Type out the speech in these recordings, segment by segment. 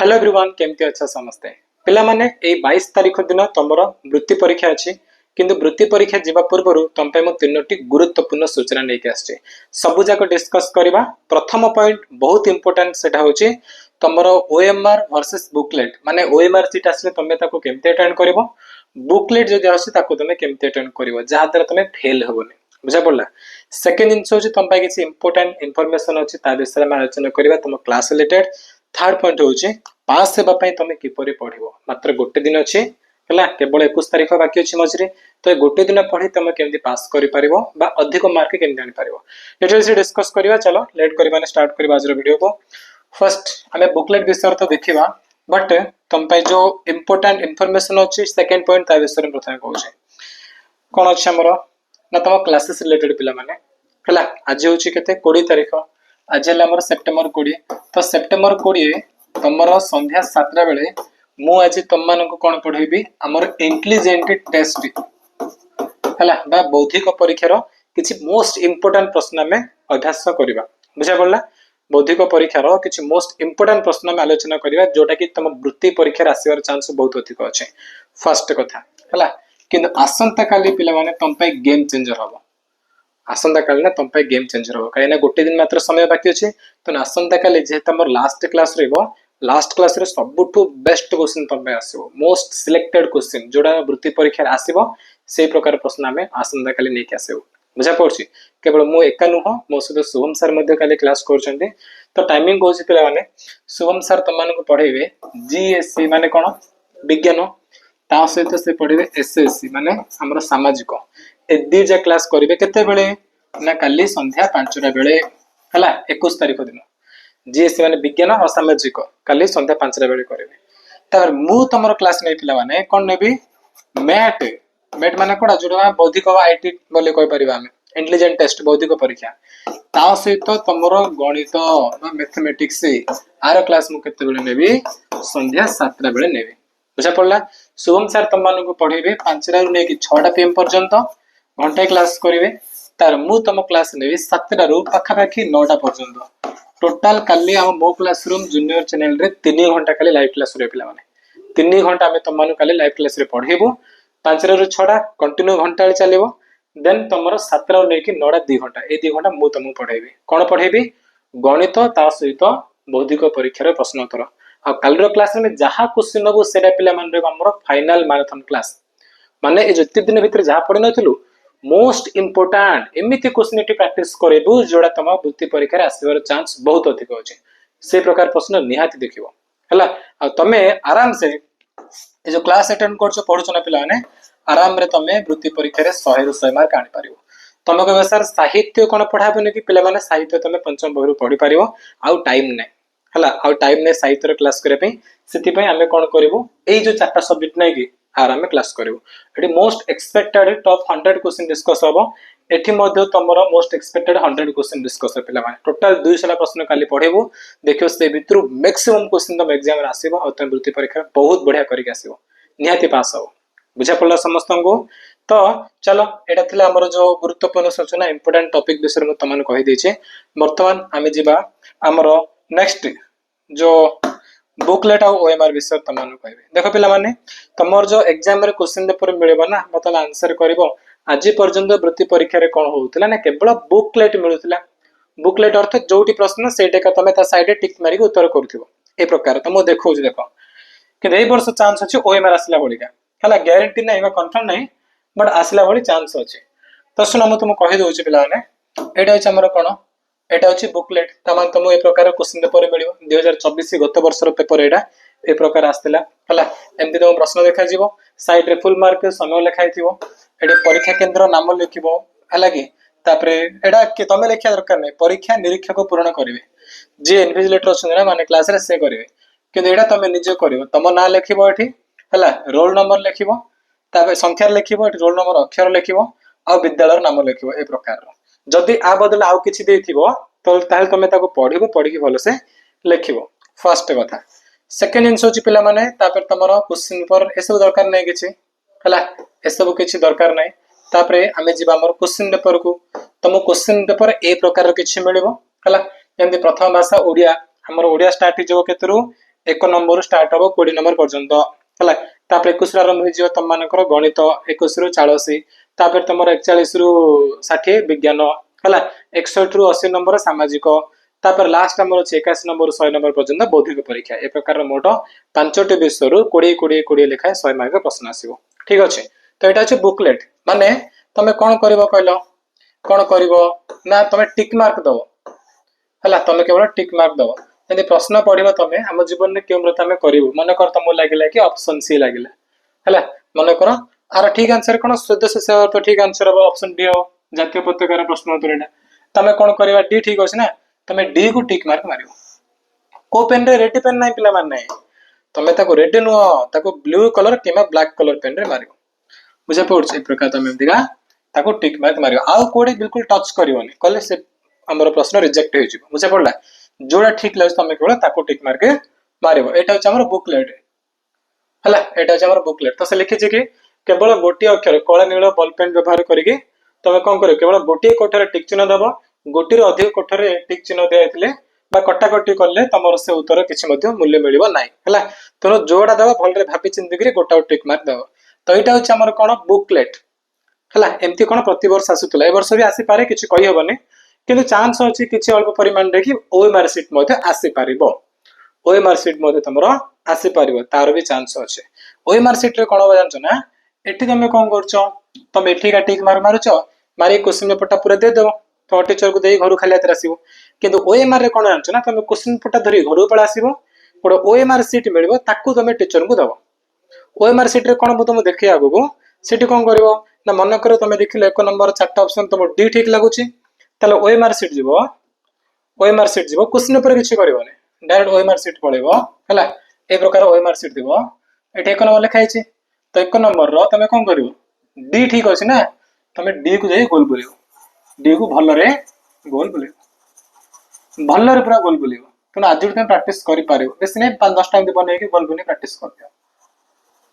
Hello everyone केमती अच्छा समस्ते पिला माने ए 22 तारिख दिन तमर वृत्ति परीक्षा अछि किंतु वृत्ति परीक्षा जीवा पूर्व तुम पे तीनोटी गुरुत्वपूर्ण सूचना लेके आछे सबु जाक डिस्कस करबा। प्रथम पॉइंट बहुत इंपोर्टेंट सेटा होची तमर ओएमआर वर्सेस बुकलेट माने ओएमआर सीट आसले तमे ताको केमते अटेंड करबो बुकलेट जदि आसी ताको तमे केमते अटेंड करबो जहा द्वारा तमे फेल होबोनी बुझा पड़ला। सेकंड जिंस होची तम पे किछि इंपोर्टेंट इंफॉर्मेशन अछि ता विषय में आलोचना करबा तम क्लास रिलेटेड। थर्ड पॉइंट होची पास हेबा पई तमे किपरि पढिबो मात्र गोटे दिन अछि हला केवल 21 तारिख बाकी अछि मझरे तो गोटे दिन पढी तमे केमति पास करि परिबो बा अधिक मार्क केमति आनि परिबो एटा से डिस्कस करबा। चलो लेट करबा ने स्टार्ट करबा आज वीडियो को। फर्स्ट हमें बुकलेट विषय तो देखिबा बट तम पई जो इंपोर्टेंट इंफॉर्मेशन अछि सेकंड पॉइंट ता विषय में प्रथम कहूचे कोन अछि हमरो ना तम क्लासेस रिलेटेड पिला माने हला आज होची केते 20 तारिख आज हला हमर सितंबर 20 तो सितंबर 20 तमरो संध्या 7 बेले मु आज तम मान को कोन पढेबी हमर इंटेलिजेंट टेस्ट हला बा बौद्धिक परीक्षा रो किछि मोस्ट इंपोर्टेंट प्रश्न में अभ्यास करबा बुझा पड़ला। बौद्धिक परीक्षा रो किछि मोस्ट इंपोर्टेंट प्रश्न में आलोचना करबा जोटा कि तम वृत्ति परीक्षा आसीबार चांस बहुत अधिक अछि फर्स्ट कथा हला किंतु आसंता काली पिला माने तम पे गेम चेंजर हबो आसंता काली ना तम पे गेम चेंजर हो कहीं ना गोटे दिन मात्र समय बाकी अछि तो आसंता काली जे तमर लास्ट क्लास रहबो लास्ट क्लास रे सबुठु बेस्ट क्वेश्चन तम पे आसीबो मोस्ट सिलेक्टेड क्वेश्चन जोडा वृत्ति परीक्षा आसीबो से प्रकार प्रश्न हमें आसंता काली नै के आसीबो बुझा पड़छि। केवल मु एका नुह मो सहित शुभम सर मध्ये काली क्लास करछन्ते तो टाइमिंग कोछि पिला माने शुभम सर तम माने को पढेबे जीएससी माने कोन विज्ञान ता सहित से पढेबे एसएससी माने हमर सामाजिक ए दीजा क्लास करिवे केते बेले ना काली संध्या 5टा बेले हला 21 तारिख दिन जीएससी माने विज्ञान और सामाजिक काली संध्या 5टा बेले करिवे तार मु तमर क्लास नै पिला माने कोन नेबी मैथ मैथ माने कोडा जोडा बौद्धिक आईटी बोले कोइ परिबा हम इंटेलिजेंट टेस्ट बौद्धिक परीक्षा ता सहित तमरो गणित मैथमेटिक्स आरो क्लास मु केते बेले नेबी संध्या 7टा बेले नेबी बुझा पड़ला। शुभम सर तम मान को पढेबे 5टा रु नेकी 6टा पीएम पर्यंत घंटे क्लास करिवे तार मु तम क्लास नेबी 7टा रु पाखा पाखी 9टा पर्यंत टोटल काली हम मो क्लासरूम जूनियर चैनल रे 3 घंटा काली लाइव क्लास रे पिला माने 3 घंटा हमें तम मानु काली लाइव क्लास रे पढेबो 5 रु 6टा कंटिन्यू घंटा चलेबो देन तमरो 7 रु नेकी 9टा 2 घंटा ए 2 घंटा मु तम पढेबी कोन पढेबी गणित ता सहित बौद्धिक परीक्षा रे प्रश्न उत्तर आ कालरो क्लास में जहा क्वेश्चन नबो सेटा पिला मान रे हमरो फाइनल मैराथन क्लास माने ए जति दिन भीतर जहा पढि नथिलु मोस्ट इंपोर्टेंट एमिति क्वेश्चन एटी प्रैक्टिस करेबु जोडा तम वृत्ति परीक्षा रे आसीबार चांस बहुत अधिक अछि से प्रकार प्रश्न निहाती देखिबो हला आ तमे आराम से ए जो क्लास अटेंड करछो पढुछो ना पिला माने आराम रे तमे वृत्ति परीक्षा रे 100 रु 100 मार्क आनि पारिबो। तमे कहबे सर साहित्य कोन पढाबो कि पिला माने साहित्य तमे पंचम बहिरु पढि पारिबो आउ टाइम नै हला आउ टाइम नै साहित्य रे क्लास करे पे सेति पय हमें कोन करबो ए जो चारटा सब्जेक्ट नै कि आराम में क्लास करबो eighty most expected top 100 question discuss होबो एठी मध्ये तमरो मोस्ट एक्सपेक्टेड 100 क्वेश्चन डिस्कस पिला माने टोटल 200 प्रश्न काली पढेबो देखियो से भितरु मैक्सिमम क्वेश्चन तम एग्जाम रे आसीबो आ तम वृत्ति परीक्षा बहुत बढ़िया करिक आसीबो निहाती पास हो बुझा पड़ला समस्तन को। तो चलो एटा थिला हमर जो गुरुत्वपूर्ण सूचना इंपोर्टेंट टॉपिक विषय में तमन कहि दै छै वर्तमान आमे जिबा हमर नेक्स्ट जो बुकलेट और ओएमआर विषय तमन कहबे देखो पिला माने तमर जो एग्जाम रे क्वेश्चन पेपर मिलेबा ना मतलब आंसर करबो आज पर्यंत वृत्ति परीक्षा रे कोन होउतला ना केवल बुकलेट मिलुतला बुकलेट अर्थ जोटी प्रश्न सेटे का तमे ता साइड रे टिक मारी उत्तर करथिबो ए प्रकार तमो देखौ जे देखो कि ए वर्ष चांस अछि ओएमआर आसला बलिका हला ग्यारंटी नै बा कंफर्म नै बट आसला बली चांस अछि तो सुनो म तुम कहि दउ छी पिला माने एटा अछि हमर कोन एटा अछि बुकलेट तमान तमो ए प्रकार क्वेश्चन पेपर मिलियो 2024 गत वर्ष रो पेपर एटा ए प्रकार आस्तेला हला एमति तो प्रश्न देखा जीवो साइड रे फुल मार्क समय लिखाइ थिवो एटे परीक्षा केंद्र नाम लिखिबो हला कि तापरे एटा के तमे लिखिया दरकार नै परीक्षा निरीक्षक पूर्ण करिवे जे इन्विजिलेटर अछन ना माने क्लास रे से करिवे कि एटा तमे निजे करिवो तम ना लिखिबो एठी हला रोल नंबर लिखिबो तापरे संख्या लिखिबो एठी रोल नंबर अक्षर लिखिबो आ विद्यालय नाम लिखिबो ए प्रकार जदि आ बदल आउ किछि देथिबो तो ताल तमे ताको पढिबो पढि के भलो से लिखिबो फर्स्ट कथा। सेकंड आंसर छि पिला माने तापर तमरो क्वेश्चन पर एसब दरकार नै किछि हला एसब किछि दरकार नै तापरे हमें जिबा हमर क्वेश्चन पेपर को तम क्वेश्चन पेपर ए प्रकार किछि मिलिबो हला जेंति प्रथम भाषा ओडिया हमर ओडिया स्टार्ट हिजो केतरु 1 नंबर स्टार्ट हम 20 नंबर पर्यंत है। तापर 21 आरंभ हो तुम मानकर गणित 21 रु 40, तापर तुम 41 रु 60 विज्ञान है, 61 रु 80 नंबर सामाजिक, तापर लास्ट आम अच्छे 81 नंबर 100 नंबर पर्यंत बौद्धिक परीक्षा। ए प्रकार मोट 5टी विषय रु 20 20 20 लिखाए 100 मार्क प्रश्न आसो। ठीक अच्छे। तो यहाँ हूँ बुकलेट माने तुम कौन कर कहल कौन कर ना तुम टिक मार्क दब है, तुम केवल टिक मार्क दब। यदि प्रश्न पढ़ तुम आम जीवन में क्यों व्रत आम करूँ मनकर तुमको लगे कि ऑप्शन सी लगे है, मनकर आर ठीक आंसर कौन स्वदेश सेवा तो ठीक आंसर हम ऑप्शन डी हम जातीय पताकार प्रश्न उत्तर यहाँ तुम कौन कर डी ठीक अच्छे ना तुम डी को टिक मार्क मार को पेन रे रेड पेन ना पिला माने तुम रेड नुह ब्लू कलर कि ब्लैक कलर पेन रे मार बुझा पड़े। प्रकार तुम एमतीका टिक मार्क मार आउ कोड़े बिल्कुल टच करनी कले से आम प्रश्न रिजेक्ट हो बुझा पड़ा जोड़ा ठीक लगे तुम केवल टिक मार्क मार। यहाँ हूँ बुकलेट है, यहाँ बुकलेट तो से लिखी कि केवल गोटे अक्षर कला नील बल पेन व्यवहार करके तुम कौन कर केवल गोटे कोठर टिक चिन्ह दब गोटे अधिक कोठर टिक चिन्ह दिखाई कटाकटी कले तुम से उत्तर किसी मूल्य मिल ना है। तेणु जोड़ा दब भल भावी चिंतिक गोटा टिक मार्क दब। तो यहाँ हूँ आम कौन बुकलेट है, एमती कौन प्रत वर्ष आसूला ए वर्ष भी आसीपे कि कहीहबनी कि चांस अच्छी किसी अल्प परिमाण की ओएमआर सीट आसीपर ओएमआर सीट तुम आसीपर तार भी चांस अच्छे। ओएमआर सीट रे कौन हम जानच ना एटी तुम कौन कर तुम एठिका टिक मार्क मारुच मारी क्वेश्चन पेपर पूरा देदेव तुम टीचर को दे घर खाली हाथ आसो कि ओएमआर रे कौन जानच ना तुम क्वेश्चन पेपर धरी घर पड़ा आसो गोटे ओएमआर सीट मिल तुम टीचर को दब। ओएमआर सीट रे कौन तुम देखे आगू सीट कौन कर ना मन कर तुम देख 1 नंबर 4टा ऑप्शन तुम डी ठीक लगुच ओएमआर सीट जीव ओएमआर सीट जीव क्वेश्चन पेपर किसी कर डायरेक्ट ओएमआर सीट पड़ेब है। ए प्रकार ओएमआर सीट देव ये 1 नंबर लिखाई तो 1 नंबर तुम कौन कर डी ठीक अच्छे ना तुम डी को जाए गोल बुल डी को भल गोल बुल भल पूरा गोल बुल तेणु आज तुम प्राक्ट कर बेस नहीं 5-10 टाइम बन गोल बुल प्राक्ट कर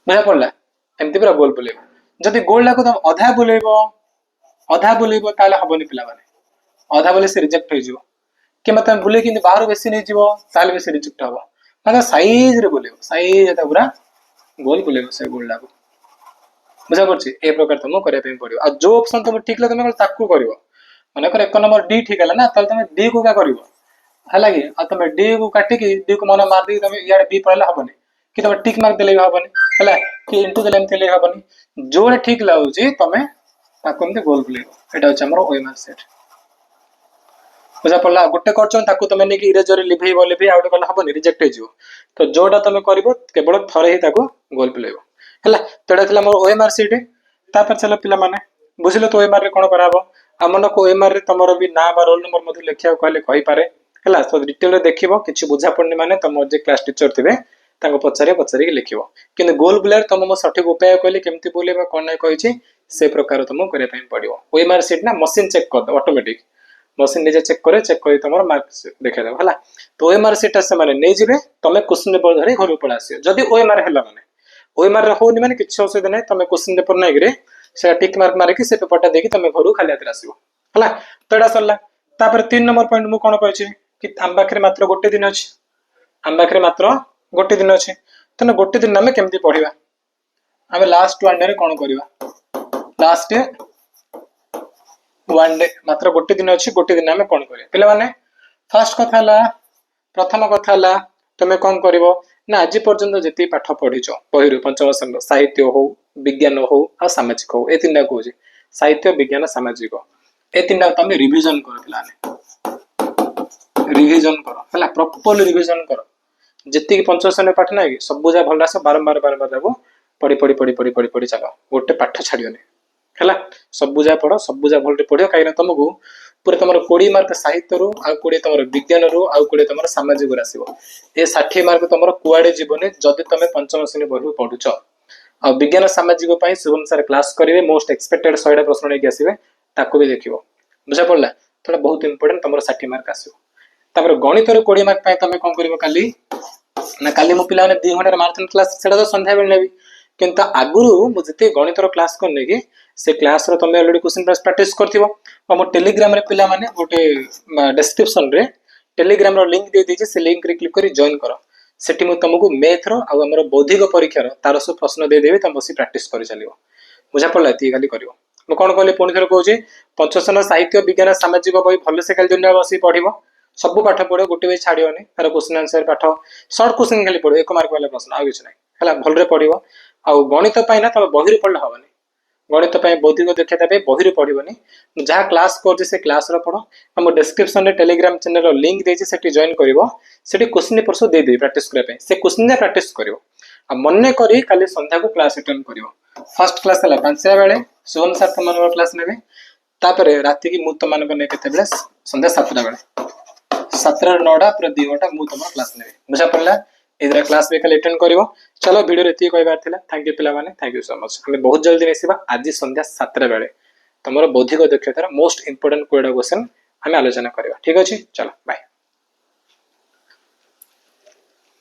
बुझा पड़ा एमती पूरा गोल बुल जदि गोल तुम अधा बुलेब ताल हेनी पिला अधा बुले से रिजेक्ट हो कि तुम बुले कि बाहर बेसी नहीं जीव बेसी रिजेक्ट हम मतलब साइज रे बुलेब साइज पूरा गोल बुलेब से गोल बुझा पड़ी। ए प्रकार तुमको करने पड़ो आ जो ऑप्शन तुम ठीक लगे तुम कर मनकर 1 नंबर डी ठीक है ना तुम डी को क्या कर कि तुम डी को काटिकी डी को मन मार दी तुम इे बी पढ़ले हेनी कि तुम टिक मार्क देले हेनी है कि इंटू देले एमती हेनी जोड़े ठीक लगुच तुम एमती गोल बुलेब। यहाँ हूँ आम ओएमआर सेट बुझा पड़ा गोटे कर तुम नहीं इरेजर लिभेब लिभे आउट कल हेनी रिजेक्ट हो तो जोड़ा तुम कर केवल थरे ही गोल बुलेब है। तो यहाँ मोर ओएमआर सीट तापर चलो पिला माने बुझिल तो ओएमआर रे कौन कराब आमन को ओएमआर रे तुम भी ना बा रोल नंबर मध्य लिखा कहले कहीपे है तो डिटेल देख कि बुझा पड़नी माने तुम जे क्लास टीचर थे पचारि लिख कि गोल बुलार तुम मो सठिक उपाय कहले केमती बुलेबा कौन ना कही से प्रकार तुमको करने पड़ो। ओएमआर सीट ना मशीन चेक कर ऑटोमेटिक मशीन निजे चेक कर तुम मार्क देखा है। तो ओएमआर सीट से नहीं जी तुम क्वेश्चन पेपर धरी घर पड़ा आस जदि ओएमआर है मैंने ओएमआर होनी मैंने किसी असुविधा नहीं तुम क्वेश्चन पेपर नहीं टिक मार्क मारिकी से पेपरटा देखिए तुम घर खाली हाथ आसो है। तो यहाँ सरला 3 नंबर पॉइंट मुझे कौन कही कि आम पाखे मात्र गोटे दिन अच्छे आम पाखे मात्र गोटे दिन अच्छे तेना गोटे दिन आम केमती पढ़ा आम लास्ट 1 डे कौन करवा लास्ट 1 डे मात्र गोटे दिन अच्छी गोटे दिन आम कौन कर पे फास्ट कथा प्रथम कथा तुम कौन कर ना आज पर्यंत जी पाठ पढ़ीच बही 5म श्रेणी साहित्य हो विज्ञान हो आ सामाजिक हो ए 3टा कौन साहित्य विज्ञान सामाजिक ए 3टा तुम रिविजन कर रिविजन कर प्रॉपर्ली रिविजन कर जी 5म श्रेणी पाठ ना कि सब जा भल आस बारंबार बारंबार पढ़ी पढ़ी पढ़ी पढ़ी पढ़ी पढ़ी चल गोटे पाठ छाड़ियोनी है सबुजा पढ़ सबुजा भल पढ़ कहीं तुमको पूरे तुम 20 मार्क साहित्य रू आउ 20 तुम विज्ञान रू आउ 20 तुम सामाजिक आसो ये 60 मार्क तुम कुआड़े जीवन जदि तुम 5म श्रेणी बही पढ़ुच आ विज्ञान सामाजिक शुभम सार क्लास करेंगे मोस्ट एक्सपेक्टेड 100टा प्रश्न लेकिन आसवे ताको भी देख बुझा पड़ा थोड़ा बहुत इंपोर्टेंट तुम 60 मार्क आसो गणित 20 मार्क तुम कौन कर काली ना काली मो पिला 2 घंटा मार्थ क्लास से तो संध्या बेल नेबी किंतु आगुरी मुझे गणित क्लास करने की से क्लास रो तुम ऑलरेडी क्वेश्चन प्रैक्टिस करथिबो और मो टेलीग्राम रे पिला माने गोटे डिस्क्रिप्शन रे टेलीग्राम रो लिंक दे दीजिए से लिंक रे क्लिक करी जॉइन करो सेठी मु तुमको मैथ रो आ हमर बौद्धिक परीक्षार तार सब प्रश्न दे देबे तुम बसी प्रैक्टिस करि चलियो बुझा पड़ला एति खाली करियो मु कोन कहले पुणी थर कहूची पंचसन साहित्य विज्ञान सामाजिक बही भल से खाली दिन बसी पढ़िबो सब पाठ पढ़ो गोटे बही छाड़ियोनी तार क्वेश्चन आंसर पाठ शॉर्ट क्वेश्चन खाली पढ़ो 1 मार्क वाला प्रश्न आ किछ नै हला भल रे पढ़िबो आ गणित पाई ना तब बही रे पढ़ले हबनी गणित पाई बौद्धिक दक्षता पे बही रे पढ़िबनी जहाँ क्लास करछि से क्लास रो पढ़ो हम डिस्क्रिप्शन रे टेलीग्राम चैनल रो लिंक देछि सेठी join करिवो Sethi question paper they they practice करे पे से क्वेश्चन प्रैक्टिस करिवो आ मन करी काली संध्या को क्लास अटेंड करिवो फर्स्ट क्लास हला 5 बेले सोन सर तमन क्लास नेबे तापरे राति की मु तमन को ने केते बेले संध्या 7 बेले 7 रो 9टा पूरा 2 घंटा मु तमन क्लास नेबे बुझा पड़ला इधर क्लास भी खाली अटेंड करिवो चलो वीडियो रेती कहबार थिला थैंक यू पिला माने थैंक यू सो मच हमें बहुत जल्दी मिसिबा आज संध्या 7 बेले तमरो बौद्धिक दक्षतार मोस्ट इंपोर्टेंट कोडा क्वेश्चन हमें आलोचना करबा ठीक अछि चलो बाय।